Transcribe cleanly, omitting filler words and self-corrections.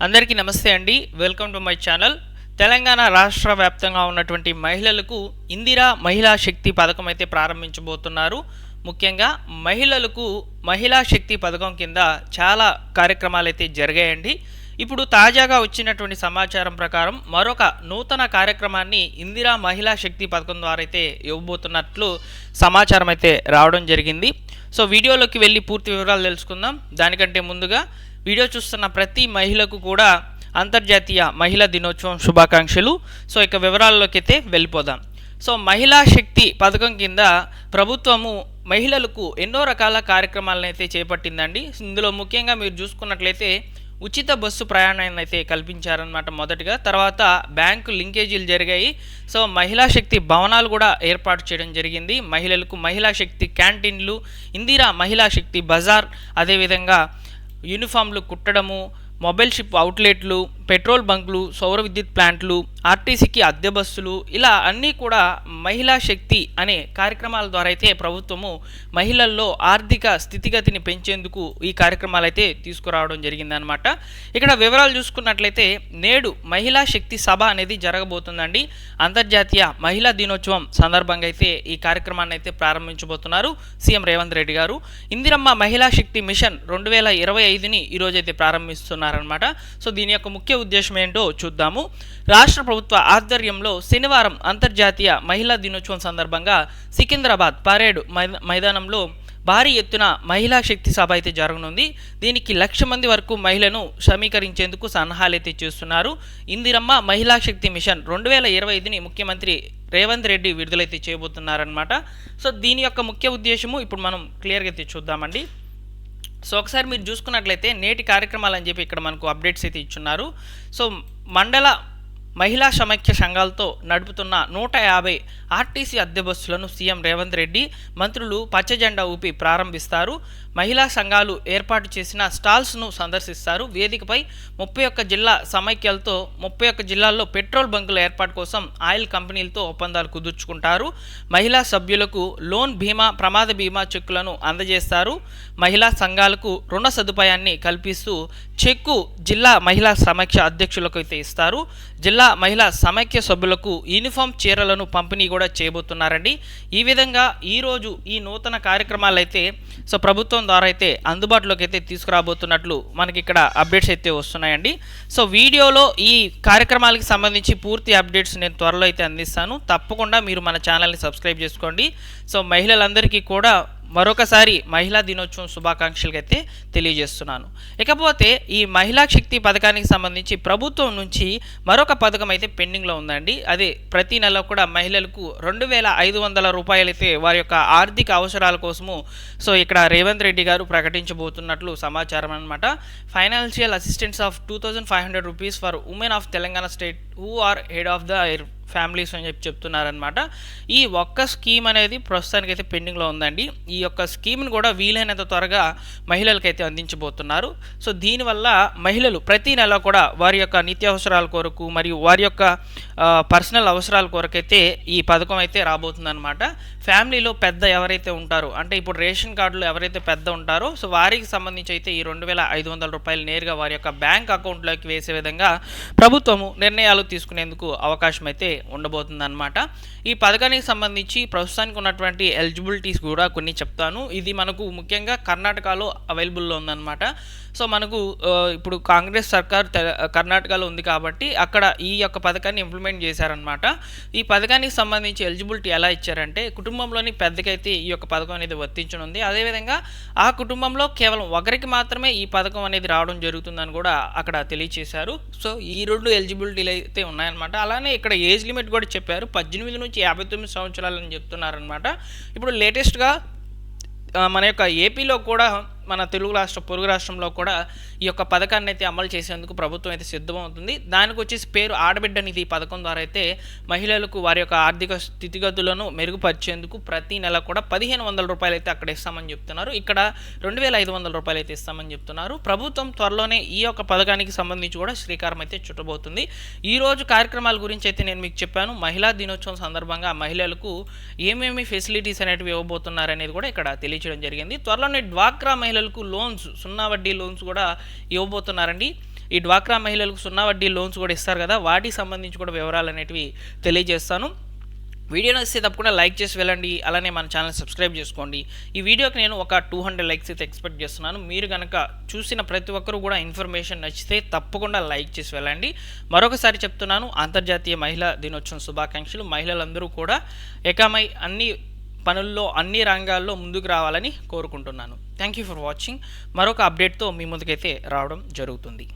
అందరికీ నమస్తే అండి. Welcome to my channel. Telangana రాష్ట్ర వ్యాప్తంగా ఉన్నటువంటి మహిళలకు ఇందిరా మహిళా శక్తి పథకం అయితే ప్రారంభించబోతున్నారు. ముఖ్యంగా మహిళలకు మహిళా శక్తి పథకం కింద చాలా కార్యక్రమాలు అయితే జరిగాయండి. ఇప్పుడు తాజాగా వచ్చినటువంటి సమాచారం ప్రకారం మరొక నూతన కార్యక్రమాన్ని ఇందిరా మహిళా శక్తి పథకం ద్వారా అయితే ఇవ్వబోతున్నట్లు సమాచారం అయితే రావడం జరిగింది. సో వీడియోలోకి వెళ్ళి పూర్తి వివరాలు తెలుసుకుందాం. దానికంటే ముందుగా వీడియో చూస్తున్న ప్రతి మహిళకు కూడా అంతర్జాతీయ మహిళా దినోత్సవం శుభాకాంక్షలు. సో ఇక వివరాల్లోకి అయితే వెళ్ళిపోదాం. సో మహిళా శక్తి పథకం కింద ప్రభుత్వము మహిళలకు ఎన్నో రకాల కార్యక్రమాలను అయితే చేపట్టిందండి. ఇందులో ముఖ్యంగా మీరు చూసుకున్నట్లయితే ఉచిత బస్సు ప్రయాణాన్ని అయితే కల్పించారనమాట మొదటిగా. తర్వాత బ్యాంకు లింకేజీలు జరిగాయి. సో మహిళా శక్తి భవనాలు కూడా ఏర్పాటు చేయడం జరిగింది. మహిళలకు మహిళా శక్తి క్యాంటీన్లు, ఇందిరా మహిళా శక్తి బజార్, అదేవిధంగా యూనిఫామ్లు కుట్టడము, మొబైల్ షిప్ అవుట్లెట్లు, పెట్రోల్ బంకులు, సౌర విద్యుత్ ప్లాంట్లు, ఆర్టీసీకి అద్దె బస్సులు, ఇలా అన్నీ కూడా మహిళా శక్తి అనే కార్యక్రమాల ద్వారా అయితే ప్రభుత్వము మహిళల్లో ఆర్థిక స్థితిగతిని పెంచేందుకు ఈ కార్యక్రమాలు అయితే తీసుకురావడం జరిగిందనమాట. ఇక్కడ వివరాలు చూసుకున్నట్లయితే నేడు మహిళా శక్తి సభ అనేది జరగబోతుందండి. అంతర్జాతీయ మహిళా దినోత్సవం సందర్భంగా అయితే ఈ కార్యక్రమాన్ని అయితే ప్రారంభించబోతున్నారు సీఎం రేవంత్ రెడ్డి గారు. ఇందిరమ్మ మహిళా శక్తి మిషన్ 2025ని ఈరోజైతే ప్రారంభిస్తున్నారనమాట. సో దీని యొక్క ముఖ్య ఉద్దేశం ఏంటో చూద్దాము. రాష్ట్ర ప్రభుత్వ ఆధ్వర్యంలో శనివారం అంతర్జాతీయ మహిళా దినోత్సవం సందర్భంగా సికింద్రాబాద్ పరేడ్ మైదానంలో భారీ ఎత్తున మహిళా శక్తి సభ అయితే జరగనుంది. దీనికి 1,00,000 మంది వరకు మహిళను సమీకరించేందుకు సన్నాహాలు అయితే చేస్తున్నారు. ఇందిరమ్మ మహిళా శక్తి మిషన్ 2025ని ముఖ్యమంత్రి రేవంత్ రెడ్డి విడుదలైతే చేయబోతున్నారనమాట. సో దీని యొక్క ముఖ్య ఉద్దేశము ఇప్పుడు మనం క్లియర్గా అయితే చూద్దామండి. సో ఒకసారి మీరు చూసుకున్నట్లయితే నేటి కార్యక్రమాలు అని చెప్పి ఇక్కడ మనకు అప్డేట్స్ అయితే ఇచ్చున్నారు. సో మండల మహిళా సమైక్య సంఘాలతో నడుపుతున్న 150 ఆర్టీసీ అద్దె బస్సులను సీఎం రేవంత్ రెడ్డి మంత్రులు పచ్చజెండా ఊపి ప్రారంభిస్తారు. మహిళా సంఘాలు ఏర్పాటు చేసిన స్టాల్స్ను సందర్శిస్తారు. వేదికపై 31 జిల్లా సమైక్యాలతో 31 జిల్లాల్లో పెట్రోల్ బంకుల ఏర్పాటు కోసం ఆయిల్ కంపెనీలతో ఒప్పందాలు కుదుర్చుకుంటారు. మహిళా సభ్యులకు లోన్ బీమా, ప్రమాద బీమా చెక్కులను అందజేస్తారు. మహిళా సంఘాలకు రుణ సదుపాయాన్ని కల్పిస్తూ చెక్కు జిల్లా మహిళా సమైక్య అధ్యక్షులకు అయితే ఇస్తారు. జిల్లా మహిళా సమైక్య సభ్యులకు యూనిఫామ్ చీరలను పంపిణీ కూడా చేయబోతున్నారండి. ఈ విధంగా ఈరోజు ఈ నూతన కార్యక్రమాలు అయితే సో ప్రభుత్వం ద్వారా అయితే అందుబాటులోకి అయితే తీసుకురాబోతున్నట్లు మనకి ఇక్కడ అప్డేట్స్ అయితే వస్తున్నాయండి. సో వీడియోలో ఈ కార్యక్రమాలకు సంబంధించి పూర్తి అప్డేట్స్ నేను త్వరలో అయితే అందిస్తాను. తప్పకుండా మీరు మన ఛానల్ని సబ్స్క్రైబ్ చేసుకోండి. సో మహిళలందరికీ కూడా మరొకసారి మహిళా దినోత్సవం శుభాకాంక్షలు అయితే తెలియజేస్తున్నాను. ఇకపోతే ఈ మహిళా శక్తి పథకానికి సంబంధించి ప్రభుత్వం నుంచి మరొక పథకం అయితే పెండింగ్లో ఉందండి. అదే ప్రతి నెల కూడా మహిళలకు 2,500 రూపాయలు అయితే వారి యొక్క ఆర్థిక అవసరాల కోసము సో ఇక్కడ రేవంత్ రెడ్డి గారు ప్రకటించబోతున్నట్లు సమాచారం అనమాట. Financial assistance of 2,500 rupees for women of Telangana state who are head of the families అని చెప్తున్నారనమాట. ఈ ఒక్క స్కీమ్ అనేది ప్రస్తుతానికి అయితే పెండింగ్లో ఉందండి. ఈ యొక్క స్కీమ్ని కూడా వీలైనంత త్వరగా మహిళలకైతే అందించబోతున్నారు. సో దీనివల్ల మహిళలు ప్రతి నెల కూడా వారి యొక్క నిత్యావసరాల కొరకు మరియు వారి యొక్క పర్సనల్ అవసరాల కొరకైతే ఈ పథకం అయితే రాబోతుందన్నమాట. ఫ్యామిలీలో పెద్ద ఎవరైతే ఉంటారో అంటే ఇప్పుడు రేషన్ కార్డులో ఎవరైతే పెద్ద ఉంటారో సో వారికి సంబంధించి అయితే ఈ 2,500 రూపాయలు నేరుగా వారి యొక్క బ్యాంక్ అకౌంట్లోకి వేసే విధంగా ప్రభుత్వము నిర్ణయాలు తీసుకునేందుకు అవకాశం అయితే ఉండబోతుందన్నమాట. ఈ పథకానికి సంబంధించి ప్రస్తుతానికి ఉన్నటువంటి ఎలిజిబిలిటీస్ కూడా కొన్ని చెప్తాను. ఇది మనకు ముఖ్యంగా కర్ణాటకలో అవైలబుల్లో ఉందన్నమాట. సో మనకు ఇప్పుడు కాంగ్రెస్ సర్కార్ కర్ణాటకలో ఉంది కాబట్టి అక్కడ ఈ యొక్క పథకాన్ని ఇంప్లిమెంట్ చేశారనమాట. ఈ పథకానికి సంబంధించి ఎలిజిబిలిటీ ఎలా ఇచ్చారంటే కుటుంబంలోని పెద్దకైతే ఈ యొక్క పథకం అనేది వర్తించనుంది. అదేవిధంగా ఆ కుటుంబంలో కేవలం ఒకరికి మాత్రమే ఈ పథకం అనేది రావడం జరుగుతుందని కూడా అక్కడ తెలియచేశారు. సో ఈ 2 ఎలిజిబిలిటీలు అయితే ఉన్నాయన్నమాట. అలానే ఇక్కడ ఏజ్ లిమిట్ కూడా చెప్పారు. 18 నుంచి 59 సంవత్సరాలని చెప్తున్నారనమాట. ఇప్పుడు లేటెస్ట్గా మన యొక్క ఏపీలో కూడా మన తెలుగు రాష్ట్ర పొరుగు రాష్ట్రంలో కూడా ఈ యొక్క పథకాన్ని అయితే అమలు చేసేందుకు ప్రభుత్వం అయితే సిద్ధమవుతుంది. దానికి వచ్చేసి పేరు ఆడబిడ్డ నిధి పథకం ద్వారా అయితే మహిళలకు వారి యొక్క ఆర్థిక స్థితిగతులను మెరుగుపరిచేందుకు ప్రతి నెల కూడా 1,500 రూపాయలు అయితే అక్కడ ఇస్తామని చెప్తున్నారు. ఇక్కడ 2,500 రూపాయలు అయితే ఇస్తామని చెప్తున్నారు. ప్రభుత్వం త్వరలోనే ఈ యొక్క పథకానికి సంబంధించి కూడా శ్రీకారం అయితే చుట్టబోతుంది. ఈరోజు కార్యక్రమాల గురించి అయితే నేను మీకు చెప్పాను. మహిళా దినోత్సవం సందర్భంగా మహిళలకు ఏమేమి ఫెసిలిటీస్ అనేటివి ఇవ్వబోతున్నారు అనేది కూడా ఇక్కడ తెలియచేయడం జరిగింది. త్వరలోనే డ్వాక్రా మహిళలకు లోన్స్ 0 వడ్డీ లోన్స్ కూడా ఇవ్వబోతున్నారండి. ఈ డ్వాక్రా మహిళలకు 0 వడ్డీ లోన్స్ కూడా ఇస్తారు కదా, వాటికి సంబంధించి కూడా వివరాలు అనేటివి తెలియజేస్తాను. వీడియో నచ్చితే తప్పకుండా లైక్ చేసి వెళ్ళండి, అలానే మన ఛానల్ సబ్స్క్రైబ్ చేసుకోండి. ఈ వీడియోకి నేను ఒక 200 లైక్స్ అయితే ఎక్స్పెక్ట్ చేస్తున్నాను. మీరు కనుక చూసిన ప్రతి ఒక్కరు కూడా ఇన్ఫర్మేషన్ నచ్చితే తప్పకుండా లైక్ చేసి వెళ్ళండి. మరొకసారి చెప్తున్నాను, అంతర్జాతీయ మహిళా దినోత్సవం శుభాకాంక్షలు. మహిళలందరూ కూడా ఏకమై అన్ని పనుల్లో అన్ని రంగాల్లో ముందుకు రావాలని కోరుకుంటున్నాను. Thank you for watching. మరొక అప్డేట్తో మీ ముందుకైతే రావడం జరుగుతుంది.